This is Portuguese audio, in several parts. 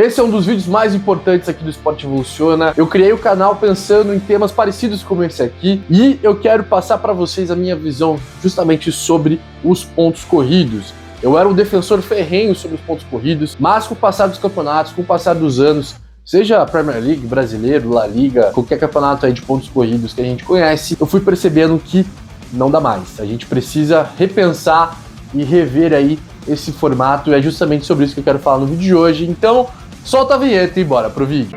Esse é um dos vídeos mais importantes aqui do Esporte Evoluciona. Eu criei o canal pensando em temas parecidos como esse aqui e eu quero passar para vocês a minha visão justamente sobre os pontos corridos. Eu era um defensor ferrenho sobre os pontos corridos, mas com o passar dos campeonatos, com o passar dos anos, seja a Premier League, Brasileiro, La Liga, qualquer campeonato aí de pontos corridos que a gente conhece, eu fui percebendo que não dá mais. A gente precisa repensar e rever aí esse formato, e é justamente sobre isso que eu quero falar no vídeo de hoje. Então, solta a vinheta e bora pro vídeo.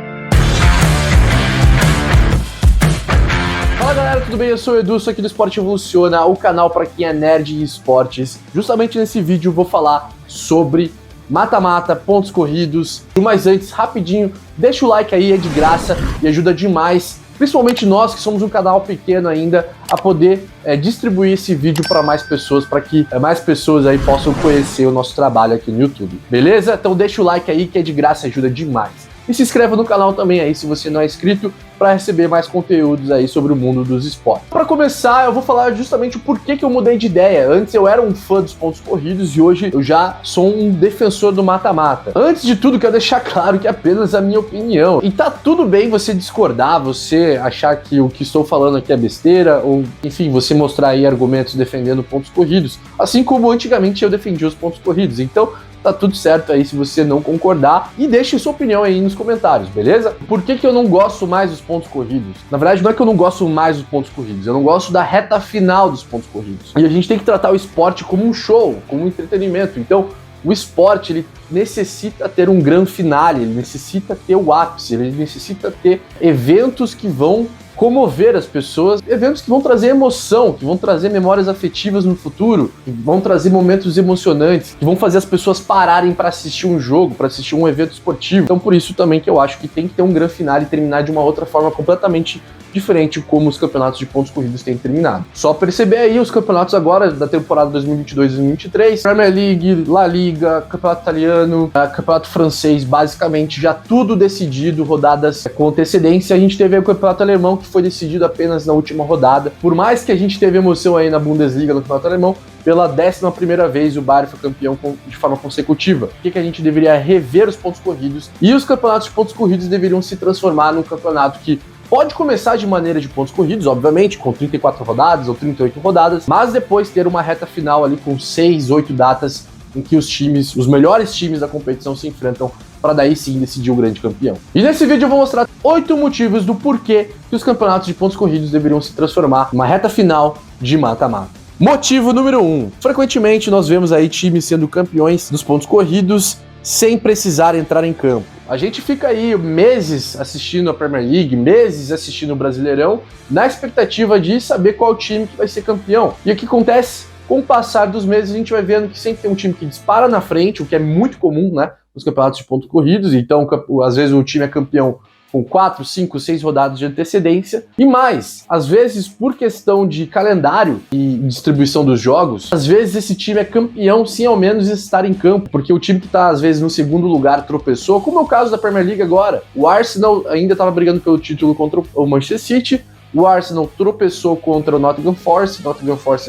Fala galera, tudo bem? Eu sou o Edu, sou aqui do Esporte Evoluciona, o canal para quem é nerd em esportes. Justamente nesse vídeo eu vou falar sobre mata-mata, pontos corridos. Mas antes, rapidinho, deixa o like aí, é de graça e ajuda demais, principalmente nós que somos um canal pequeno ainda, a poder distribuir esse vídeo para mais pessoas, para que mais pessoas aí possam conhecer o nosso trabalho aqui no YouTube. Beleza? Então deixa o like aí que é de graça, ajuda demais. E se inscreva no canal também aí, se você não é inscrito, para receber mais conteúdos aí sobre o mundo dos esportes. Para começar, eu vou falar justamente o porquê que eu mudei de ideia. Antes eu era um fã dos pontos corridos e hoje eu já sou um defensor do mata-mata. Antes de tudo, quero deixar claro que é apenas a minha opinião. E tá tudo bem você discordar, você achar que o que estou falando aqui é besteira, ou enfim, você mostrar aí argumentos defendendo pontos corridos, assim como antigamente eu defendia os pontos corridos. Então, tá tudo certo aí se você não concordar e deixe sua opinião aí nos comentários, beleza? Por que eu não gosto mais dos pontos corridos? Na verdade, não é que eu não gosto mais dos pontos corridos, eu não gosto da reta final dos pontos corridos. E a gente tem que tratar o esporte como um show, como um entretenimento. Então, o esporte, ele necessita ter um grande finale, ele necessita ter o ápice, ele necessita ter eventos que vão comover as pessoas, eventos que vão trazer emoção, que vão trazer memórias afetivas no futuro, que vão trazer momentos emocionantes, que vão fazer as pessoas pararem para assistir um jogo, para assistir um evento esportivo. Então por isso também que eu acho que tem que ter um grande finale e terminar de uma outra forma completamente diferente como os campeonatos de pontos corridos têm terminado. Só perceber aí os campeonatos agora da temporada 2022-2023, Premier League, La Liga, Campeonato Italiano, Campeonato Francês, basicamente já tudo decidido, rodadas com antecedência. A gente teve aí o Campeonato Alemão que foi decidido apenas na última rodada. Por mais que a gente teve emoção aí na Bundesliga, no Campeonato Alemão, pela 11ª vez o Bayern foi campeão de forma consecutiva. Por que a gente deveria rever os pontos corridos? E os campeonatos de pontos corridos deveriam se transformar num campeonato que pode começar de maneira de pontos corridos, obviamente, com 34 rodadas ou 38 rodadas, mas depois ter uma reta final ali com 6, 8 datas em que os melhores times da competição se enfrentam para daí sim decidir o grande campeão. E nesse vídeo eu vou mostrar 8 motivos do porquê que os campeonatos de pontos corridos deveriam se transformar numa reta final de mata-mata. Motivo número 1. Frequentemente nós vemos aí times sendo campeões dos pontos corridos sem precisar entrar em campo. A gente fica aí meses assistindo a Premier League, meses assistindo o Brasileirão, na expectativa de saber qual time que vai ser campeão. E o que acontece? Com o passar dos meses, a gente vai vendo que sempre tem um time que dispara na frente, o que é muito comum, né, nos campeonatos de pontos corridos. Então, às vezes o time é campeão com 4, 5, 6 rodadas de antecedência. E mais, às vezes por questão de calendário e distribuição dos jogos, às vezes esse time é campeão sem ao menos estar em campo, porque o time que está às vezes no segundo lugar tropeçou, como é o caso da Premier League agora. O Arsenal ainda estava brigando pelo título contra o Manchester City, o Arsenal tropeçou contra o Nottingham Forest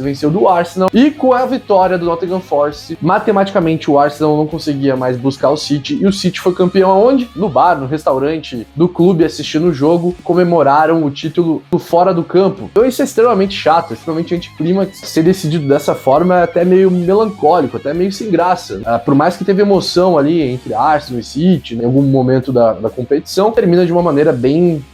venceu do Arsenal, e com a vitória do Nottingham Forest, matematicamente o Arsenal não conseguia mais buscar o City, e o City foi campeão aonde? No bar, no restaurante do clube, assistindo o jogo, comemoraram o título fora do campo. Então isso é extremamente chato, extremamente anticlímax. Ser decidido dessa forma é até meio melancólico, até meio sem graça. Por mais que teve emoção ali entre Arsenal e City, em algum momento da competição, termina de uma maneira bem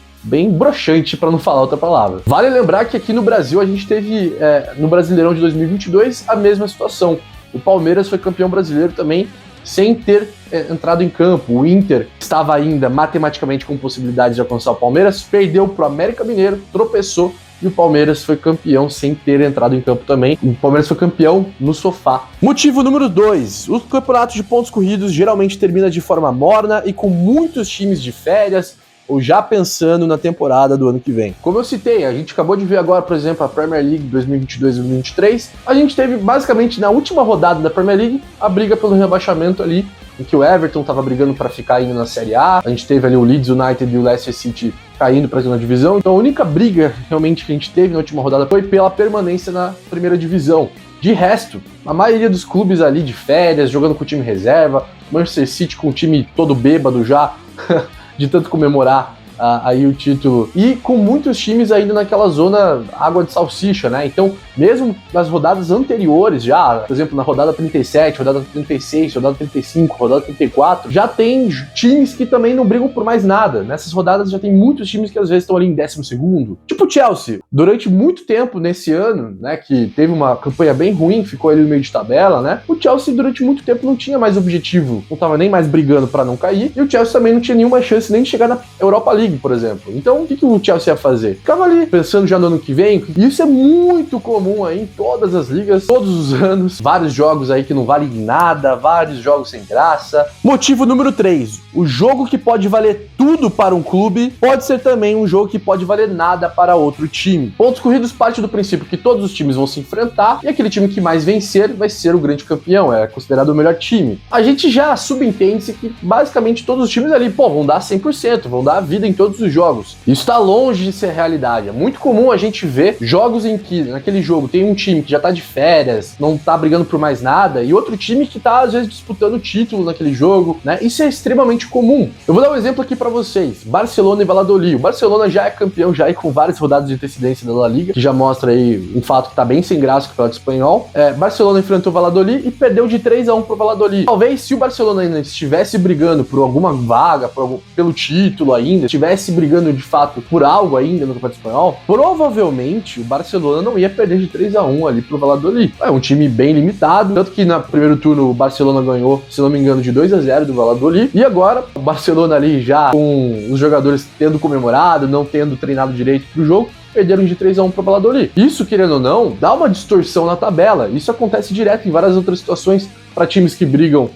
broxante, para não falar outra palavra. Vale lembrar que aqui no Brasil a gente teve, no Brasileirão de 2022, a mesma situação. O Palmeiras foi campeão brasileiro também, sem ter entrado em campo. O Inter estava ainda matematicamente com possibilidades de alcançar o Palmeiras, perdeu para o América Mineiro, tropeçou, e o Palmeiras foi campeão sem ter entrado em campo também. O Palmeiras foi campeão no sofá. Motivo número 2. O campeonato de pontos corridos geralmente termina de forma morna e com muitos times de férias, ou já pensando na temporada do ano que vem. Como eu citei, a gente acabou de ver agora, por exemplo, a Premier League 2022-2023, a gente teve basicamente na última rodada da Premier League a briga pelo rebaixamento ali, em que o Everton estava brigando para ficar ainda na Série A, a gente teve ali o Leeds United e o Leicester City caindo para a segunda divisão, então a única briga realmente que a gente teve na última rodada foi pela permanência na primeira divisão. De resto, a maioria dos clubes ali de férias, jogando com o time reserva, Manchester City com o time todo bêbado já, de tanto comemorar aí o título, e com muitos times ainda naquela zona água de salsicha, né? Então, mesmo nas rodadas anteriores, já, por exemplo, na rodada 37, rodada 36, rodada 35, rodada 34, já tem times que também não brigam por mais nada. Nessas rodadas já tem muitos times que às vezes estão ali em 12º. Tipo o Chelsea, durante muito tempo nesse ano, né, que teve uma campanha bem ruim, ficou ali no meio de tabela, né? O Chelsea durante muito tempo não tinha mais objetivo, não tava nem mais brigando para não cair, e o Chelsea também não tinha nenhuma chance nem de chegar na Europa League, por exemplo. Então, o que o Chelsea ia fazer? Ficava ali, pensando já no ano que vem, e isso é muito comum aí em todas as ligas, todos os anos, vários jogos aí que não valem nada, vários jogos sem graça. Motivo número 3, o jogo que pode valer tudo para um clube, pode ser também um jogo que pode valer nada para outro time. Pontos corridos parte do princípio que todos os times vão se enfrentar, e aquele time que mais vencer vai ser o grande campeão, é considerado o melhor time. A gente já subentende-se que basicamente todos os times ali, vão dar 100%, vão dar a vida em todos os jogos. Isso está longe de ser realidade. É muito comum a gente ver jogos em que naquele jogo tem um time que já tá de férias, não tá brigando por mais nada, e outro time que tá às vezes disputando o título naquele jogo, né? Isso é extremamente comum. Eu vou dar um exemplo aqui para vocês. Barcelona e Valladolid. O Barcelona já é campeão, já com várias rodadas de antecedência da La Liga, que já mostra aí um fato que tá bem sem graça com o campeonato espanhol. Barcelona enfrentou o Valladolid e perdeu de 3-1 pro Valladolid. Talvez se o Barcelona ainda estivesse brigando por alguma vaga, pelo título ainda, estivesse brigando de fato por algo ainda no campeonato espanhol, provavelmente o Barcelona não ia perder de 3-1 ali pro Valladolid. É um time bem limitado, tanto que no primeiro turno o Barcelona ganhou, se não me engano, de 2-0 do Valladolid, e agora o Barcelona ali já com os jogadores tendo comemorado, não tendo treinado direito pro jogo, perderam de 3-1 pro Valladolid. Isso, querendo ou não, dá uma distorção na tabela. Isso acontece direto em várias outras situações para times que brigam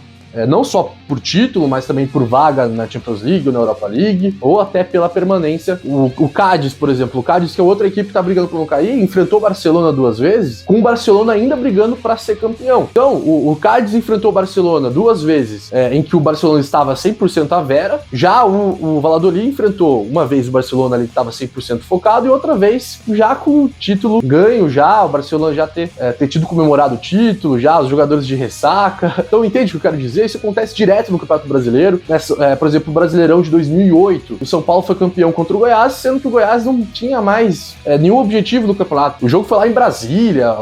não só por título, mas também por vaga na Champions League ou na Europa League, ou até pela permanência. O Cádiz, por exemplo, o Cádiz, que é outra equipe que tá brigando por não cair, enfrentou o Barcelona 2 vezes, com o Barcelona ainda brigando para ser campeão. Então, o Cádiz enfrentou o Barcelona 2 vezes, em que o Barcelona estava 100% à vera, já o Valladolid enfrentou uma vez o Barcelona ali que estava 100% focado, e outra vez já com o título ganho, já o Barcelona já ter tido comemorado o título, já os jogadores de ressaca. Então, entende o que eu quero dizer? Isso acontece direto no Campeonato Brasileiro. Por exemplo, o Brasileirão de 2008, o São Paulo foi campeão contra o Goiás, sendo que o Goiás não tinha mais nenhum objetivo do campeonato. O jogo foi lá em Brasília,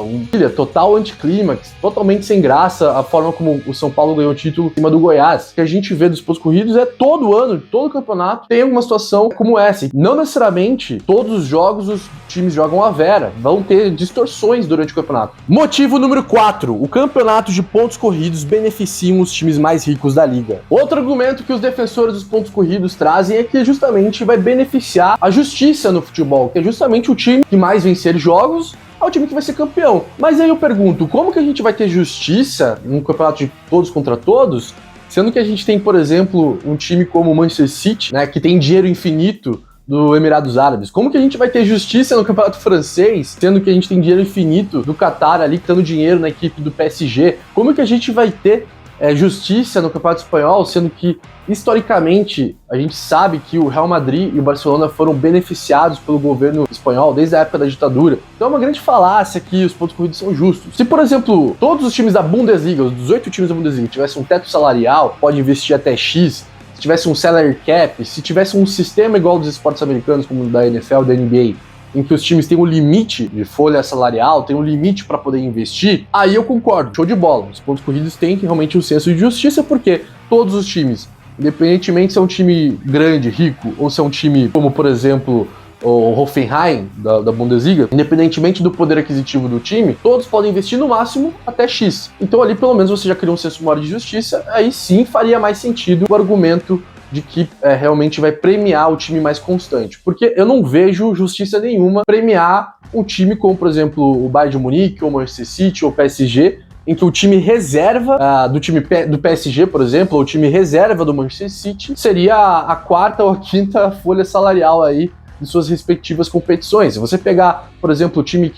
total anticlímax, totalmente sem graça a forma como o São Paulo ganhou o título em cima do Goiás. O que a gente vê dos pontos corridos é todo ano, todo campeonato tem alguma situação como essa. Não necessariamente todos os jogos os times jogam a vera, vão ter distorções durante o campeonato. Motivo número 4, o campeonato de pontos corridos beneficiam os times mais ricos da liga. Outro argumento que os defensores dos pontos corridos trazem é que justamente vai beneficiar a justiça no futebol, que é justamente o time que mais vencer jogos é o time que vai ser campeão. Mas aí eu pergunto, como que a gente vai ter justiça num campeonato de todos contra todos, sendo que a gente tem, por exemplo, um time como o Manchester City, né, que tem dinheiro infinito do Emirados Árabes? Como que a gente vai ter justiça no campeonato francês, sendo que a gente tem dinheiro infinito do Qatar ali, dando dinheiro na equipe do PSG? Como que a gente vai ter justiça no campeonato espanhol, sendo que, historicamente, a gente sabe que o Real Madrid e o Barcelona foram beneficiados pelo governo espanhol desde a época da ditadura? Então é uma grande falácia que os pontos corridos são justos. Se, por exemplo, todos os times da Bundesliga, os 18 times da Bundesliga, tivessem um teto salarial, pode investir até X, se tivesse um salary cap, se tivesse um sistema igual dos esportes americanos, como o da NFL, da NBA, em que os times têm um limite de folha salarial, tem um limite para poder investir, aí eu concordo, show de bola. Os pontos corridos têm realmente um senso de justiça, porque todos os times, independentemente se é um time grande, rico, ou se é um time como, por exemplo, o Hoffenheim, da Bundesliga, independentemente do poder aquisitivo do time, todos podem investir no máximo até X. Então ali pelo menos você já criou um senso maior de justiça, aí sim faria mais sentido o argumento de que realmente vai premiar o time mais constante. Porque eu não vejo justiça nenhuma premiar um time como, por exemplo, o Bayern de Munique, ou o Manchester City, ou o PSG, em que o time reserva do PSG, por exemplo, ou o time reserva do Manchester City, seria a quarta ou a quinta folha salarial aí de suas respectivas competições. Se você pegar, por exemplo, o time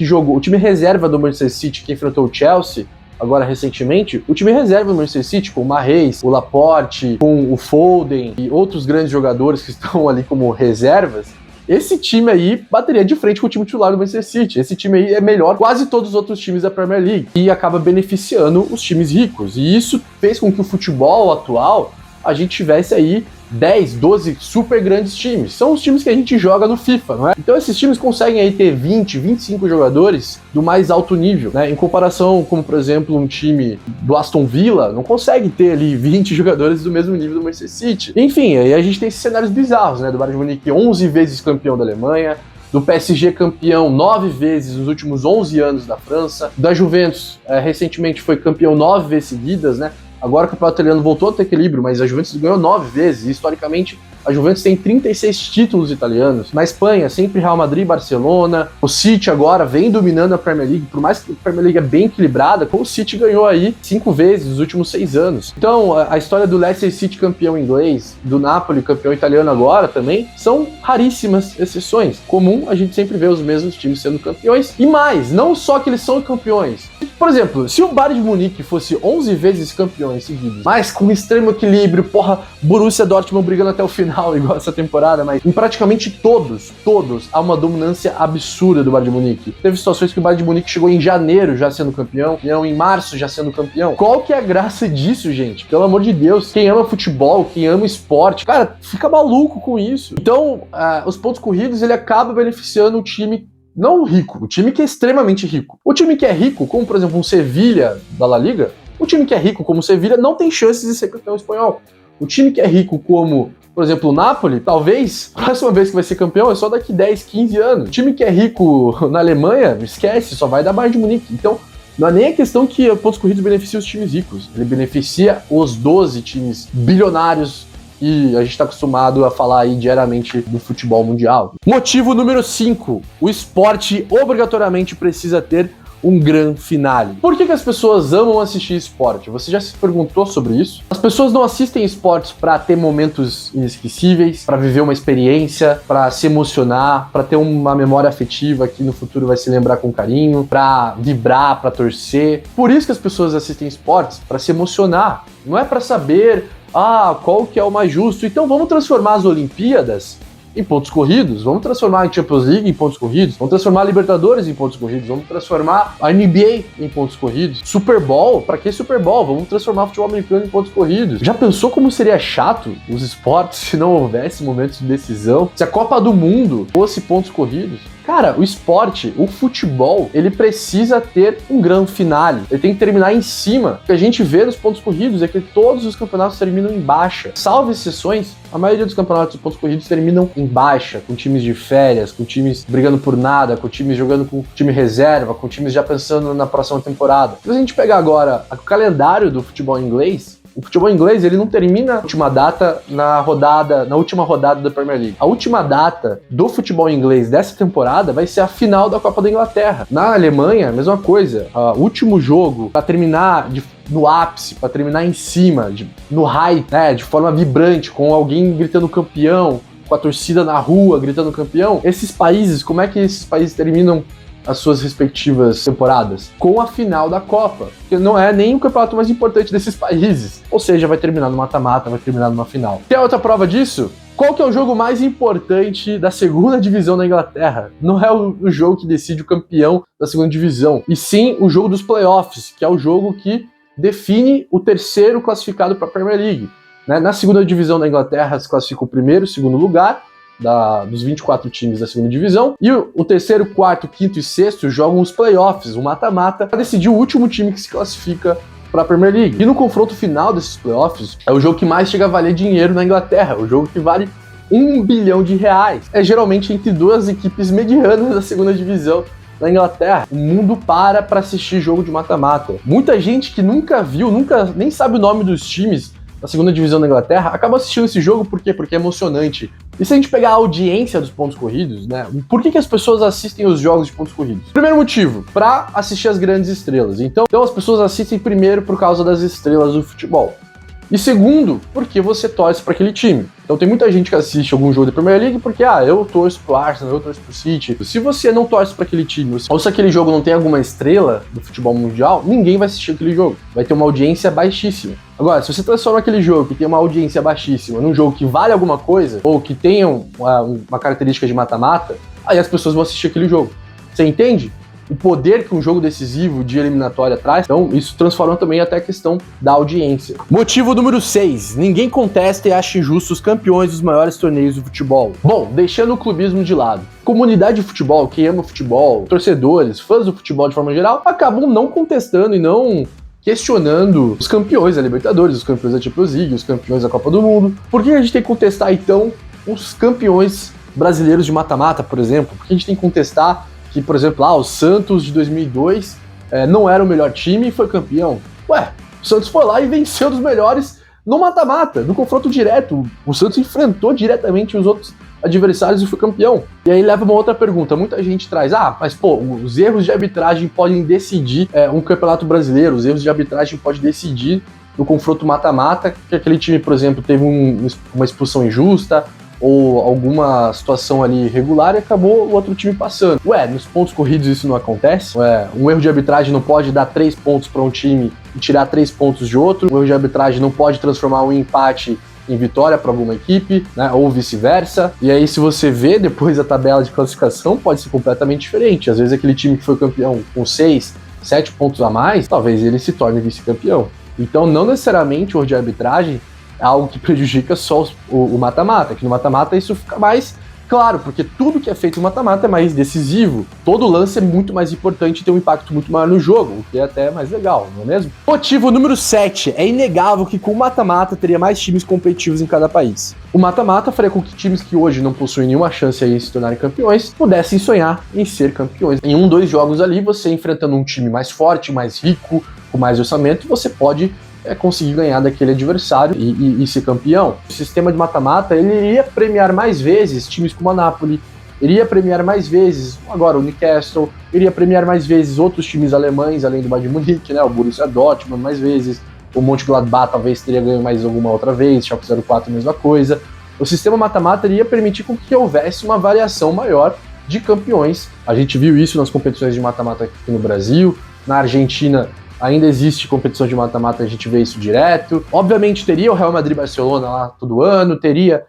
reserva do Manchester City que enfrentou o Chelsea, agora recentemente, o time reserva do Manchester City, com o Mahrez, o Laporte, com o Foden e outros grandes jogadores que estão ali como reservas, esse time aí bateria de frente com o time titular do Manchester City. Esse time aí é melhor que quase todos os outros times da Premier League e acaba beneficiando os times ricos. E isso fez com que o futebol atual a gente tivesse aí 10, 12 super grandes times. São os times que a gente joga no FIFA, não é? Então esses times conseguem aí ter 20, 25 jogadores do mais alto nível, né? Em comparação, como por exemplo, um time do Aston Villa não consegue ter ali 20 jogadores do mesmo nível do Manchester City. Enfim, aí a gente tem esses cenários bizarros, né? Do Bayern de Munique 11 vezes campeão da Alemanha, do PSG campeão 9 vezes nos últimos 11 anos da França, da Juventus recentemente foi campeão 9 vezes seguidas, né? Agora o campeonato italiano voltou a ter equilíbrio, mas a Juventus ganhou 9 vezes. E, historicamente, a Juventus tem 36 títulos italianos. Na Espanha, sempre Real Madrid e Barcelona. O City agora vem dominando a Premier League. Por mais que a Premier League é bem equilibrada, o City ganhou aí 5 vezes nos últimos 6 anos. Então, a história do Leicester City campeão inglês, do Napoli campeão italiano agora também, são raríssimas exceções. Comum, a gente sempre vê os mesmos times sendo campeões. E mais, não só que eles são campeões. Por exemplo, se o Bayern de Munique fosse 11 vezes campeões seguidos, mas com extremo equilíbrio, Borussia Dortmund brigando até o final, igual essa temporada, mas em praticamente todos, há uma dominância absurda do Bayern de Munique. Teve situações que o Bayern de Munique chegou em janeiro já sendo campeão, em março já sendo campeão. Qual que é a graça disso, gente? Pelo amor de Deus, quem ama futebol, quem ama esporte, cara, fica maluco com isso. Então, os pontos corridos, ele acaba beneficiando o time não rico, o time que é extremamente rico. O time que é rico, como por exemplo um Sevilha da La Liga, o time que é rico como o Sevilha não tem chances de ser campeão espanhol. O time que é rico como, por exemplo, o Napoli, talvez a próxima vez que vai ser campeão é só daqui 10, 15 anos. O time que é rico na Alemanha, esquece, só vai dar Bayern de Munique. Então, não é nem a questão que pontos corridos beneficia os times ricos, ele beneficia os 12 times bilionários e a gente está acostumado a falar aí diariamente do futebol mundial. Motivo número 5. O esporte obrigatoriamente precisa ter um grande finale. Por que as pessoas amam assistir esporte? Você já se perguntou sobre isso? As pessoas não assistem esportes para ter momentos inesquecíveis, para viver uma experiência, para se emocionar, para ter uma memória afetiva que no futuro vai se lembrar com carinho, para vibrar, para torcer. Por isso que as pessoas assistem esportes, para se emocionar. Não é para saber qual que é o mais justo. Então vamos transformar as Olimpíadas em pontos corridos, vamos transformar a Champions League em pontos corridos, vamos transformar a Libertadores em pontos corridos, vamos transformar a NBA em pontos corridos. Super Bowl, pra que Super Bowl? Vamos transformar o futebol americano em pontos corridos. Já pensou como seria chato os esportes se não houvesse momentos de decisão? Se a Copa do Mundo fosse pontos corridos? Cara, o esporte, o futebol, ele precisa ter um grande finale. Ele tem que terminar em cima. O que a gente vê nos pontos corridos é que todos os campeonatos terminam em baixa. Salvo exceções, a maioria dos campeonatos de pontos corridos terminam em baixa, com times de férias, com times brigando por nada, com times jogando com time reserva, com times já pensando na próxima temporada. Se a gente pegar agora o calendário do futebol inglês, o futebol inglês, ele não termina a última data na última rodada da Premier League. A última data do futebol inglês dessa temporada vai ser a final da Copa da Inglaterra. Na Alemanha, a mesma coisa. O último jogo, para terminar no ápice, para terminar em cima, no high, né, de forma vibrante, com alguém gritando campeão, com a torcida na rua gritando campeão. Esses países, como é que esses países terminam as suas respectivas temporadas? Com a final da Copa, que não é nem o campeonato mais importante desses países. Ou seja, vai terminar no mata-mata, vai terminar numa final. Quer outra prova disso? Qual que é o jogo mais importante da segunda divisão da Inglaterra? Não é o jogo que decide o campeão da segunda divisão, e sim o jogo dos playoffs, que é o jogo que define o terceiro classificado para a Premier League. Na segunda divisão da Inglaterra se classifica o primeiro e o segundo lugar, dos 24 times da segunda divisão, e o terceiro, quarto, quinto e sexto jogam os playoffs, o mata-mata, para decidir o último time que se classifica para a Premier League. E no confronto final desses playoffs, é o jogo que mais chega a valer dinheiro na Inglaterra, o jogo que vale R$1 bilhão. É geralmente entre duas equipes medianas da segunda divisão da Inglaterra. O mundo para assistir jogo de mata-mata. Muita gente que nunca viu, nem sabe o nome dos times da segunda divisão da Inglaterra, acaba assistindo esse jogo. Por quê? Porque é emocionante. E se a gente pegar a audiência dos pontos corridos, né? Por que as pessoas assistem os jogos de pontos corridos? Primeiro motivo, para assistir as grandes estrelas. Então as pessoas assistem primeiro por causa das estrelas do futebol. E segundo, porque você torce para aquele time. Então tem muita gente que assiste algum jogo da Premier League porque, eu torço pro Arsenal, eu torço pro City. Se você não torce para aquele time, ou se aquele jogo não tem alguma estrela do futebol mundial, ninguém vai assistir aquele jogo. Vai ter uma audiência baixíssima. Agora, se você transforma aquele jogo que tem uma audiência baixíssima num jogo que vale alguma coisa, ou que tenha uma característica de mata-mata, aí as pessoas vão assistir aquele jogo. Você entende o poder que um jogo decisivo de eliminatória traz? Então, isso transforma também até a questão da audiência. Motivo número 6. Ninguém contesta e acha injusto os campeões dos maiores torneios do futebol. Bom, deixando o clubismo de lado, comunidade de futebol, quem ama futebol, torcedores, fãs do futebol de forma geral, acabam não contestando e não questionando os campeões da Libertadores, os campeões da Champions League, os campeões da Copa do Mundo. Por que a gente tem que contestar, então, os campeões brasileiros de mata-mata, por exemplo? Por que a gente tem que contestar que, por exemplo, o Santos de 2002 não era o melhor time e foi campeão? Ué, o Santos foi lá e venceu dos melhores no mata-mata, no confronto direto. O Santos enfrentou diretamente os outros adversários e foi campeão. E aí leva uma outra pergunta. Muita gente traz, mas os erros de arbitragem podem decidir um campeonato brasileiro, os erros de arbitragem podem decidir no confronto mata-mata, que aquele time, por exemplo, teve uma expulsão injusta, ou alguma situação ali irregular e acabou o outro time passando. Nos pontos corridos isso não acontece? Um erro de arbitragem não pode dar 3 pontos para um time e tirar 3 pontos de outro? Um erro de arbitragem não pode transformar um empate em vitória para alguma equipe, né? Ou vice-versa. E aí, se você vê depois a tabela de classificação, pode ser completamente diferente. Às vezes aquele time que foi campeão com 6, 7 pontos a mais, talvez ele se torne vice-campeão. Então, não necessariamente o erro de arbitragem é algo que prejudica só o mata-mata, que no mata-mata isso fica mais claro, porque tudo que é feito no mata-mata é mais decisivo, todo lance é muito mais importante e tem um impacto muito maior no jogo, o que é até mais legal, não é mesmo? Motivo número 7, é inegável que com o mata-mata teria mais times competitivos em cada país. O mata-mata faria com que times que hoje não possuem nenhuma chance aí de se tornarem campeões, pudessem sonhar em ser campeões. Em 2 jogos ali, você enfrentando um time mais forte, mais rico, com mais orçamento, você pode conseguir ganhar daquele adversário e ser campeão. O sistema de mata-mata, ele iria premiar mais vezes times como a Napoli, iria premiar mais vezes agora o Newcastle, iria premiar mais vezes outros times alemães, além do Bayern de Munique, né, o Borussia Dortmund mais vezes, o Mönchengladbach talvez teria ganho mais alguma outra vez, Schalke 04 mesma coisa. O sistema mata-mata iria permitir com que houvesse uma variação maior de campeões. A gente viu isso nas competições de mata-mata aqui no Brasil, na Argentina ainda existe competição de mata-mata, a gente vê isso direto. Obviamente teria o Real Madrid e Barcelona lá todo ano, teria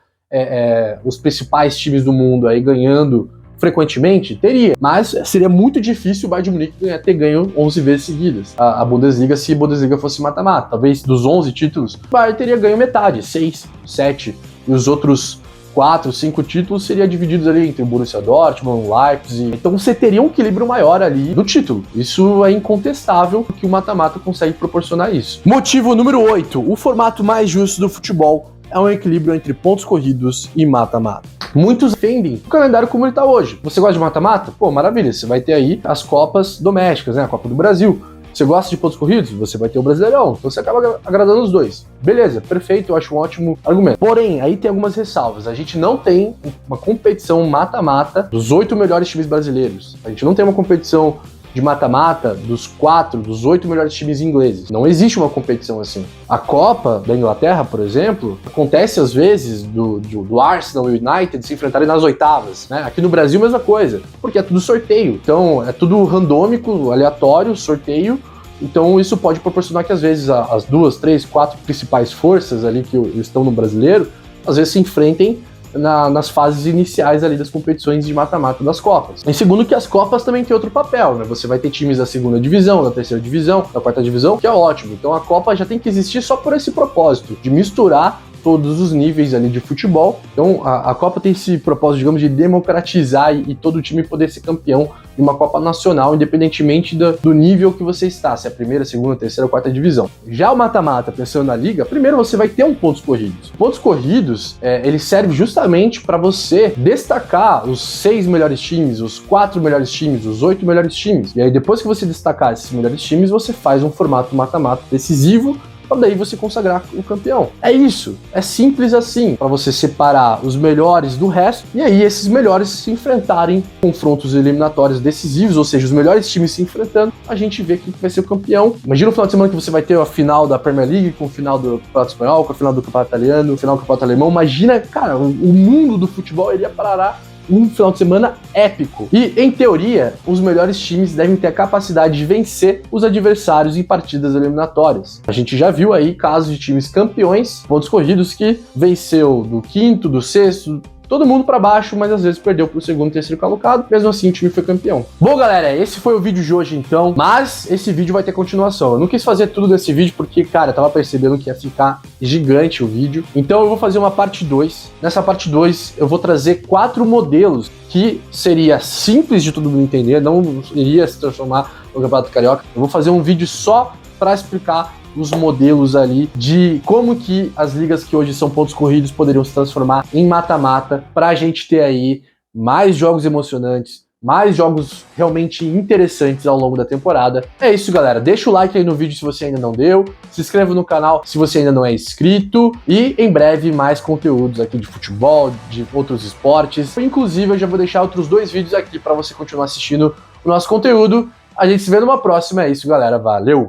os principais times do mundo aí ganhando frequentemente, teria. Mas seria muito difícil o Bayern de Munique ter ganho 11 vezes seguidas a Bundesliga, se a Bundesliga fosse mata-mata. Talvez dos 11 títulos, o Bayern teria ganho metade, 6, 7, e os outros 4, 5 títulos seriam divididos ali entre o Borussia Dortmund, o Leipzig. Então você teria um equilíbrio maior ali do título. Isso é incontestável que o mata-mata consegue proporcionar isso. Motivo número 8. O formato mais justo do futebol é um equilíbrio entre pontos corridos e mata-mata. Muitos defendem o calendário como ele está hoje. Você gosta de mata-mata? Pô, maravilha. Você vai ter aí as Copas domésticas, né? A Copa do Brasil. Você gosta de pontos corridos? Você vai ter o Brasileirão. Então você acaba agradando os dois. Beleza, perfeito, eu acho um ótimo argumento. Porém, aí tem algumas ressalvas. A gente não tem uma competição mata-mata dos 8 melhores times brasileiros. A gente não tem uma competição de mata-mata dos 8 melhores times ingleses. Não existe uma competição assim. A Copa da Inglaterra, por exemplo, acontece às vezes do Arsenal e United se enfrentarem nas oitavas, né? Aqui no Brasil, mesma coisa, porque é tudo sorteio. Então, é tudo randômico, aleatório, sorteio. Então, isso pode proporcionar que às vezes as 2, 3, 4 principais forças ali que estão no brasileiro, às vezes se enfrentem nas fases iniciais ali das competições de mata-mata das Copas. Em segundo, que as Copas também têm outro papel, né? Você vai ter times da segunda divisão, da terceira divisão, da quarta divisão, que é ótimo. Então a Copa já tem que existir só por esse propósito, de misturar todos os níveis ali de futebol. Então a Copa tem esse propósito, digamos, de democratizar e todo time poder ser campeão de uma Copa Nacional, independentemente do nível que você está, se é a primeira, segunda, terceira ou quarta divisão. Já o mata-mata, pensando na liga, primeiro você vai ter pontos corridos. Pontos corridos, ele serve justamente para você destacar os 6 melhores times, os 4 melhores times, os 8 melhores times. E aí depois que você destacar esses melhores times, você faz um formato mata-mata decisivo, para daí você consagrar o campeão. É isso, é simples assim, para você separar os melhores do resto, e aí esses melhores se enfrentarem em confrontos eliminatórios decisivos, ou seja, os melhores times se enfrentando, a gente vê quem vai ser o campeão. Imagina o final de semana que você vai ter a final da Premier League, com o final do Campeonato Espanhol, com a final do Campeonato Italiano, o final do Campeonato Alemão. Imagina, cara, o mundo do futebol iria parar um final de semana épico. E, em teoria, os melhores times devem ter a capacidade de vencer os adversários em partidas eliminatórias. A gente já viu aí casos de times campeões, pontos corridos, que venceu do quinto, do sexto, todo mundo pra baixo, mas às vezes perdeu pro segundo e terceiro colocado. Mesmo assim, o time foi campeão. Bom, galera, esse foi o vídeo de hoje, então. Mas esse vídeo vai ter continuação. Eu não quis fazer tudo nesse vídeo porque, cara, eu tava percebendo que ia ficar gigante o vídeo. Então eu vou fazer uma parte 2. Nessa parte 2, eu vou trazer 4 modelos que seria simples de todo mundo entender, não iria se transformar no Campeonato Carioca. Eu vou fazer um vídeo só para explicar os modelos ali de como que as ligas que hoje são pontos corridos poderiam se transformar em mata-mata, para a gente ter aí mais jogos emocionantes, mais jogos realmente interessantes ao longo da temporada. É isso, galera. Deixa o like aí no vídeo se você ainda não deu, se inscreva no canal se você ainda não é inscrito, e em breve mais conteúdos aqui de futebol, de outros esportes. Inclusive eu já vou deixar outros 2 vídeos aqui para você continuar assistindo o nosso conteúdo. A gente se vê numa próxima. É isso, galera. Valeu!